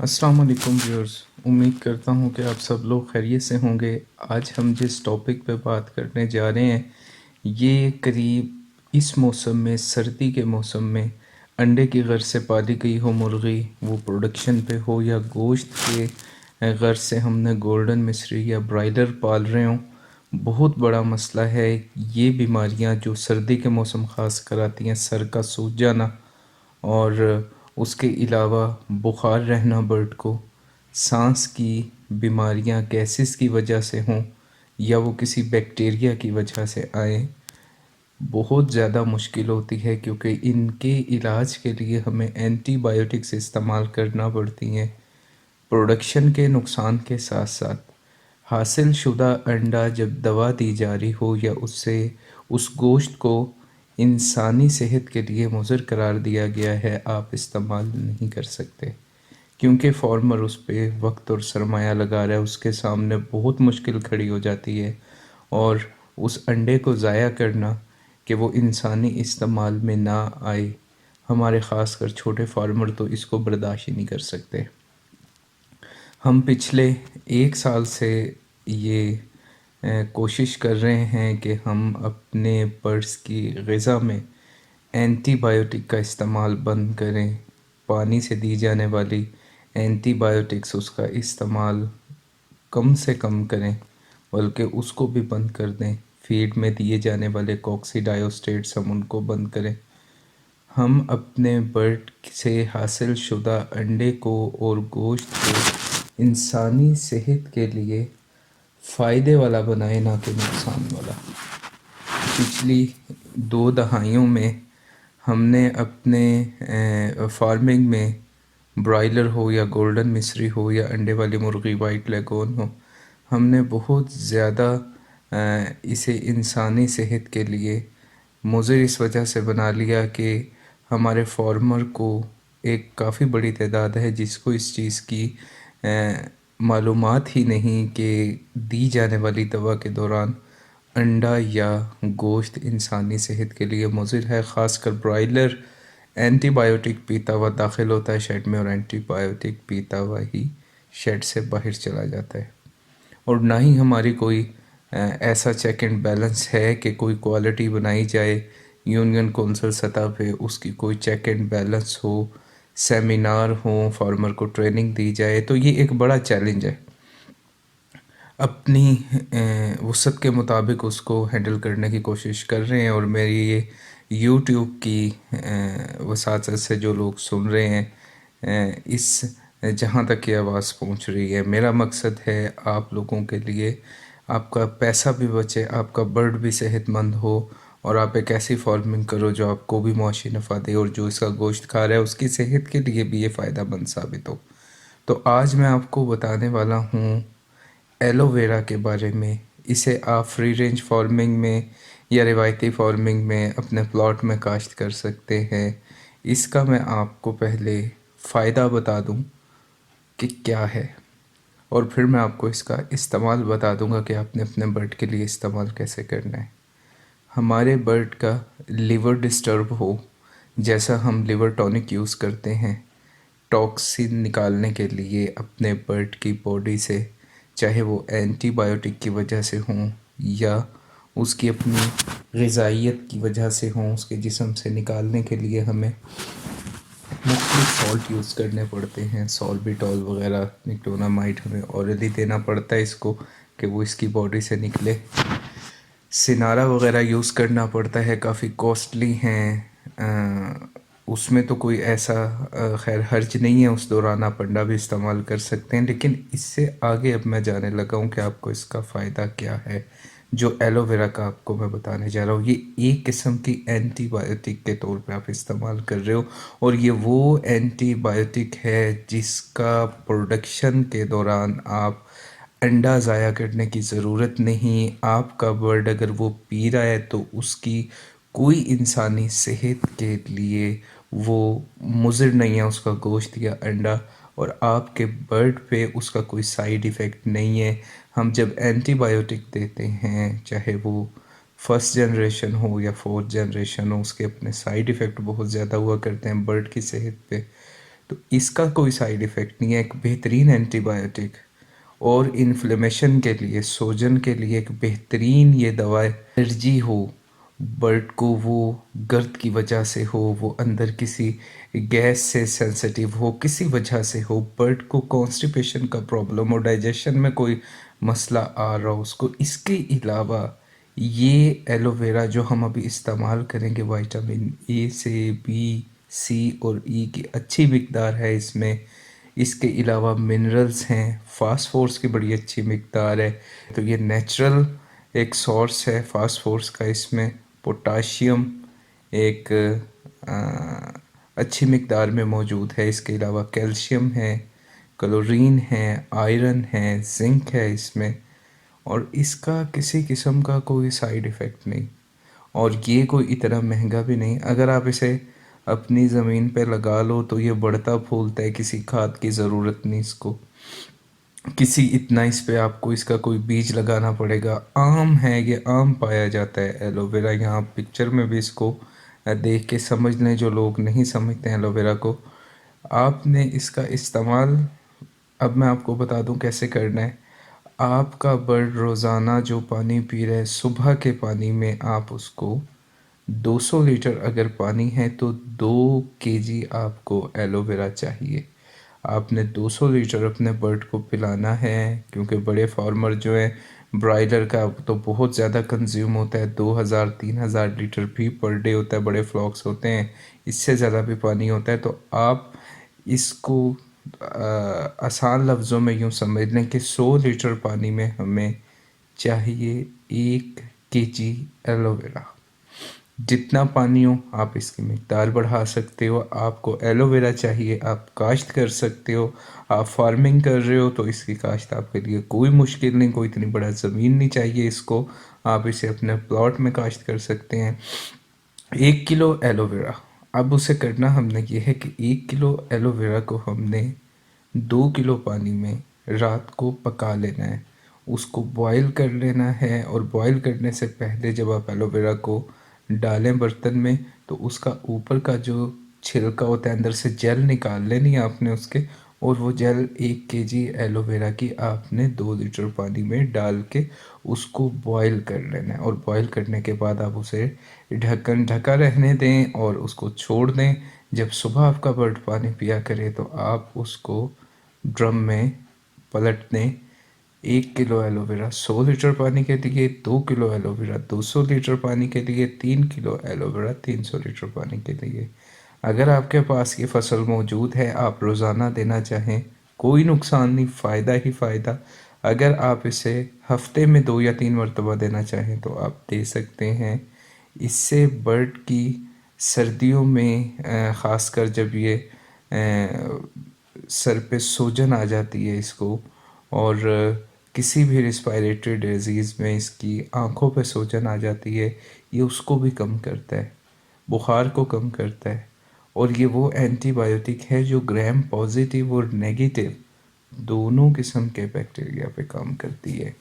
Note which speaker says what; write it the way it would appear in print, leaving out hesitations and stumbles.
Speaker 1: السلام علیکم ویورز، امید کرتا ہوں کہ آپ سب لوگ خیریت سے ہوں گے۔ آج ہم جس ٹاپک پہ بات کرنے جا رہے ہیں یہ قریب اس موسم میں، سردی کے موسم میں انڈے کی غرض سے پالی گئی ہو مرغی، وہ پروڈکشن پہ ہو یا گوشت کے غرض سے ہم نے گولڈن مصری یا برائلر پال رہے ہوں، بہت بڑا مسئلہ ہے یہ بیماریاں جو سردی کے موسم خاص کر آتی ہیں، سر کا سوج جانا اور اس کے علاوہ بخار رہنا برڈ کو، سانس کی بیماریاں گیسز کی وجہ سے ہوں یا وہ کسی بیکٹیریا کی وجہ سے آئیں، بہت زیادہ مشکل ہوتی ہے کیونکہ ان کے علاج کے لیے ہمیں اینٹی بایوٹکس استعمال کرنا پڑتی ہیں۔ پروڈکشن کے نقصان کے ساتھ ساتھ حاصل شدہ انڈا جب دوا دی جا رہی ہو یا اس گوشت کو انسانی صحت کے لیے مضر قرار دیا گیا ہے، آپ استعمال نہیں کر سکتے کیونکہ فارمر اس پہ وقت اور سرمایہ لگا رہا ہے، اس کے سامنے بہت مشکل کھڑی ہو جاتی ہے اور اس انڈے کو ضائع کرنا کہ وہ انسانی استعمال میں نہ آئے، ہمارے خاص کر چھوٹے فارمر تو اس کو برداشت ہی نہیں کر سکتے۔ ہم پچھلے 1 سال سے یہ کوشش کر رہے ہیں کہ ہم اپنے برڈز کی غذا میں اینٹی بایوٹک کا استعمال بند کریں، پانی سے دی جانے والی اینٹی بایوٹکس اس کا استعمال کم سے کم کریں، بلکہ اس کو بھی بند کر دیں۔ فیڈ میں دیے جانے والے کوکسی ڈائیوسٹیٹس ہم ان کو بند کریں۔ ہم اپنے برڈ سے حاصل شدہ انڈے کو اور گوشت کو انسانی صحت کے لیے فائدے والا بنائیں، نہ کہ نقصان والا۔ پچھلی 2 دہائیوں میں ہم نے اپنے فارمنگ میں برائلر ہو یا گولڈن مصری ہو یا انڈے والی مرغی وائٹ لیگون ہو، ہم نے بہت زیادہ اسے انسانی صحت کے لیے مضر اس وجہ سے بنا لیا کہ ہمارے فارمر کو ایک کافی بڑی تعداد ہے جس کو اس چیز کی معلومات ہی نہیں کہ دی جانے والی دوا کے دوران انڈا یا گوشت انسانی صحت کے لیے مضر ہے۔ خاص کر برائلر اینٹی بایوٹک پیتا ہوا داخل ہوتا ہے شیڈ میں اور اینٹی بایوٹک پیتا ہوا ہی شیڈ سے باہر چلا جاتا ہے، اور نہ ہی ہماری کوئی ایسا چیک اینڈ بیلنس ہے کہ کوئی کوالٹی بنائی جائے یونین کونسل سطح پہ، اس کی کوئی check and balance who, seminar ہوں، فارمر کو ٹریننگ دی جائے، تو یہ ایک بڑا چیلنج ہے۔ اپنی وسعت کے مطابق اس کو ہینڈل کرنے کی کوشش کر رہے ہیں، اور میری یہ یوٹیوب کی وساطت سے جو لوگ سن رہے ہیں، اس جہاں تک یہ آواز پہنچ رہی ہے، میرا مقصد ہے آپ لوگوں کے لیے آپ کا پیسہ بھی بچے، آپ کا برڈ بھی صحت مند ہو، اور آپ ایک ایسی فارمنگ کرو جو آپ کو بھی معاشی نفع دے، اور جو اس کا گوشت کھا رہا ہے اس کی صحت کے لیے بھی یہ فائدہ مند ثابت ہو۔ تو آج میں آپ کو بتانے والا ہوں ایلو ویرا کے بارے میں۔ اسے آپ فری رینج فارمنگ میں یا روایتی فارمنگ میں اپنے پلاٹ میں کاشت کر سکتے ہیں۔ اس کا میں آپ کو پہلے فائدہ بتا دوں کہ کیا ہے، اور پھر میں آپ کو اس کا استعمال بتا دوں گا کہ آپ نے اپنے برڈ کے لیے استعمال کیسے کرنا ہے۔ ہمارے برڈ کا لیور ڈسٹرب ہو، جیسا ہم لیور ٹونک یوز کرتے ہیں ٹاکسین نکالنے کے لیے اپنے برڈ کی باڈی سے، چاہے وہ اینٹی بایوٹک کی وجہ سے ہوں یا اس کی اپنی غذائیت کی وجہ سے ہوں، اس کے جسم سے نکالنے کے لیے ہمیں مختلف سالٹ یوز کرنے پڑتے ہیں، سالبیٹول وغیرہ، نکٹونامائڈ ہمیں اورلی دینا پڑتا ہے اس کو کہ وہ اس کی باڈی سے نکلے۔ سنارا وغیرہ یوز کرنا پڑتا ہے، کافی کاسٹلی ہیں، اس میں تو کوئی ایسا خیر حرج نہیں ہے، اس دوران آپ انڈا بھی استعمال کر سکتے ہیں، لیکن اس سے آگے اب میں جانے لگا ہوں کہ آپ کو اس کا فائدہ کیا ہے۔ جو ایلو ویرا کا آپ کو میں بتانے جا رہا ہوں، یہ ایک قسم کی اینٹی بایوٹک کے طور پہ آپ استعمال کر رہے ہو، اور یہ وہ اینٹی بایوٹک ہے جس کا پروڈکشن کے دوران آپ انڈا ضائع کرنے کی ضرورت نہیں۔ آپ کا برڈ اگر وہ پی رہا ہے تو اس کی کوئی انسانی صحت کے لیے وہ مضر نہیں ہے، اس کا گوشت یا انڈا، اور آپ کے برڈ پہ اس کا کوئی سائیڈ ایفیکٹ نہیں ہے۔ ہم جب اینٹی بایوٹک دیتے ہیں، چاہے وہ فرسٹ جنریشن ہو یا فورتھ جنریشن ہو، اس کے اپنے سائیڈ ایفیکٹ بہت زیادہ ہوا کرتے ہیں برڈ کی صحت پہ۔ تو اس کا کوئی سائیڈ ایفیکٹ نہیں ہے، ایک بہترین اینٹی بایوٹک، اور انفلیمیشن کے لیے، سوجن کے لیے ایک بہترین یہ دوا ہے۔ الرجی ہو برڈ کو، وہ گرد کی وجہ سے ہو، وہ اندر کسی گیس سے سینسٹیو ہو، کسی وجہ سے ہو، برڈ کو کانسٹیپیشن کا پرابلم ہو، ڈائجیشن میں کوئی مسئلہ آ رہا ہو اس کو، اس کے علاوہ یہ ایلو ویرا جو ہم ابھی استعمال کریں گے، وائٹامن اے سے بی سی اور ای کی اچھی مقدار ہے اس میں، اس کے علاوہ منرلز ہیں، فاسفورس کی بڑی اچھی مقدار ہے، تو یہ نیچرل ایک سورس ہے فاسفورس کا، اس میں پوٹاشیم ایک اچھی مقدار میں موجود ہے، اس کے علاوہ کیلشیم ہے، کلورین ہے، آئرن ہے، زنک ہے اس میں، اور اس کا کسی قسم کا کوئی سائیڈ ایفیکٹ نہیں، اور یہ کوئی اتنا مہنگا بھی نہیں۔ اگر آپ اسے اپنی زمین پہ لگا لو تو یہ بڑھتا پھولتا ہے، کسی کھاد کی ضرورت نہیں اس کو، کسی اتنا اس پہ آپ کو اس کا کوئی بیج لگانا پڑے گا۔ عام ہے، یہ عام پایا جاتا ہے ایلو ویرا، یہاں پکچر میں بھی اس کو دیکھ کے سمجھ لیں جو لوگ نہیں سمجھتے ہیں ایلو ویرا کو۔ آپ نے اس کا استعمال، اب میں آپ کو بتا دوں کیسے کرنا ہے۔ آپ کا برڈ روزانہ جو پانی پی رہا ہے، صبح کے پانی میں آپ اس کو 200 لیٹر اگر پانی ہے تو 2 kg آپ کو ایلو ویرا چاہیے۔ آپ نے 200 لیٹر اپنے برڈ کو پلانا ہے، کیونکہ بڑے فارمر جو ہیں برائلر کا تو بہت زیادہ کنزیوم ہوتا ہے، 2000-3000 لیٹر بھی پر ڈے ہوتا ہے، بڑے فلاکس ہوتے ہیں، اس سے زیادہ بھی پانی ہوتا ہے۔ تو آپ اس کو آسان لفظوں میں یوں سمجھ لیں کہ 100 لیٹر پانی میں ہمیں چاہیے 1 kg ایلو ویرا۔ جتنا پانی ہو آپ اس کی مقدار بڑھا سکتے ہو، آپ کو ایلو ویرا چاہیے آپ کاشت کر سکتے ہو، آپ فارمنگ کر رہے ہو تو اس کی کاشت آپ کے لیے کوئی مشکل نہیں، کوئی اتنی بڑا زمین نہیں چاہیے اس کو، آپ اسے اپنے پلاٹ میں کاشت کر سکتے ہیں۔ 1 کلو ایلو ویرا، اب اسے کرنا ہم نے یہ ہے کہ 1 کلو ایلو ویرا کو ہم نے 2 کلو پانی میں رات کو پکا لینا ہے، اس کو بوائل کر لینا ہے، اور بوائل کرنے سے پہلے جب آپ ایلو ویرا کو ڈالیں برتن میں تو اس کا اوپر کا جو چھلکا ہوتا ہے اندر سے جیل نکال لینی ہے آپ نے اس کے، اور وہ جیل 1 kg ایلو ویرا کی آپ نے 2 لیٹر پانی میں ڈال کے اس کو بوائل کر لینا ہے، اور بوائل کرنے کے بعد آپ اسے ڈھکن ڈھکا رہنے دیں اور اس کو چھوڑ دیں۔ جب صبح آپ کا برڈ پانی پیا کرے تو آپ اس کو ڈرم میں پلٹ دیں۔ 1 کلو ایلو ویرا 100 لیٹر پانی کے لیے، 2 کلو ایلو ویرا 200 لیٹر پانی کے لیے، 3 کلو ایلو ویرا 300 لیٹر پانی کے لیے۔ اگر آپ کے پاس یہ فصل موجود ہے، آپ روزانہ دینا چاہیں کوئی نقصان نہیں، فائدہ ہی فائدہ۔ اگر آپ اسے ہفتے میں 2 یا 3 مرتبہ دینا چاہیں تو آپ دے سکتے ہیں۔ اس سے برڈ کی سردیوں میں خاص کر جب یہ سر پہ سوجن آ جاتی ہے اس کو، اور کسی بھی ریسپائریٹری ڈیزیز میں اس کی آنکھوں پہ سوجن آ جاتی ہے، یہ اس کو بھی کم کرتا ہے، بخار کو کم کرتا ہے، اور یہ وہ اینٹی بایوٹک ہے جو گرام پازیٹیو اور نیگیٹو دونوں قسم کے بیکٹیریا پہ کام کرتی ہے۔